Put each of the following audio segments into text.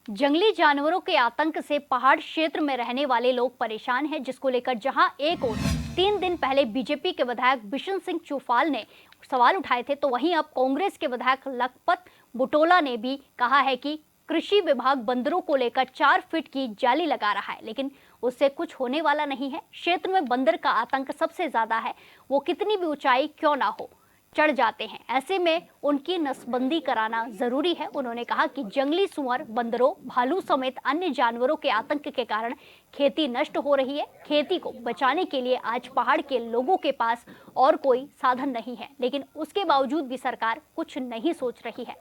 जंगली जानवरों के आतंक से पहाड़ क्षेत्र में रहने वाले लोग परेशान हैं, जिसको लेकर जहां एक और 3 दिन पहले बीजेपी के विधायक बिशन सिंह चुफाल ने सवाल उठाए थे, तो वहीं अब कांग्रेस के विधायक लखपत बुटोला ने भी कहा है कि कृषि विभाग बंदरों को लेकर 4 फीट की जाली लगा रहा है, लेकिन उससे कुछ होने वाला नहीं है। क्षेत्र में बंदर का आतंक सबसे ज्यादा है, वो कितनी भी ऊंचाई क्यों ना हो चढ़ जाते हैं। ऐसे में उनकी नसबंदी कराना जरूरी है। उन्होंने कहा कि जंगली सुअर, बंदरों, भालू समेत अन्य जानवरों के आतंक के कारण खेती नष्ट हो रही है। खेती को बचाने के लिए आज पहाड़ के लोगों के पास और कोई साधन नहीं है, लेकिन उसके बावजूद भी सरकार कुछ नहीं सोच रही है।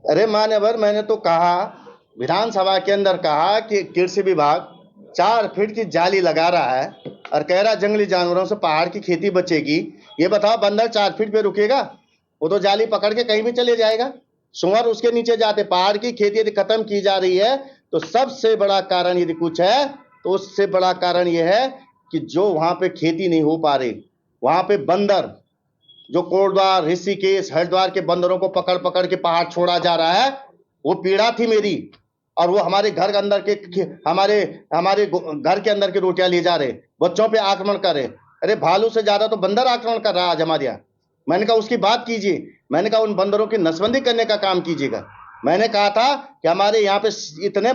अरे मान्यवर, मैंने तो कहा, विधानसभा के अंदर कहा कि कृषि विभाग 4 फीट की जाली लगा रहा है और कह रहा जंगली जानवरों से पहाड़ की खेती बचेगी। ये बताओ, बंदर 4 फीट पे रुकेगा? वो तो जाली पकड़ के कहीं भी चले जाएगा। सुअर उसके नीचे जाते। पहाड़ की खेती यदि खत्म की जा रही है तो सबसे बड़ा कारण यदि कुछ है तो उससे बड़ा कारण यह है कि जो वहां पे खेती नहीं हो पा रही, वहां पे बंदर, जो कोटद्वार, ऋषिकेश, हरिद्वार के बंदरों को पकड़ पकड़ के पहाड़ छोड़ा जा रहा है, वो पीड़ा थी मेरी। और वो हमारे घर के अंदर के हमारे हमारे घर के अंदर की रोटियां ले जा रहे, बच्चों पे आक्रमण कर रहे। अरे भालू से ज्यादा तो बंदर आक्रमण कर रहा है आज हमारे यहाँ। मैंने कहा उसकी बात कीजिए। मैंने कहा उन बंदरों की नसबंदी करने का काम कीजिएगा। मैंने कहा था कि हमारे यहाँ पे इतने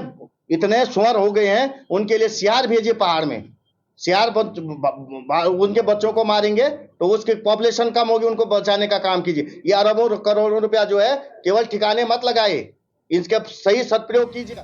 इतने सुअर हो गए हैं, उनके लिए सियार भेजिए पहाड़ में। सियार उनके बच्चों को मारेंगे तो उसकी पॉपुलेशन कम होगी, उनको बचाने का काम कीजिए। ये अरबों करोड़ों रुपया जो है केवल ठिकाने मत लगाए, इसका सही सदप्रयोग कीजिए।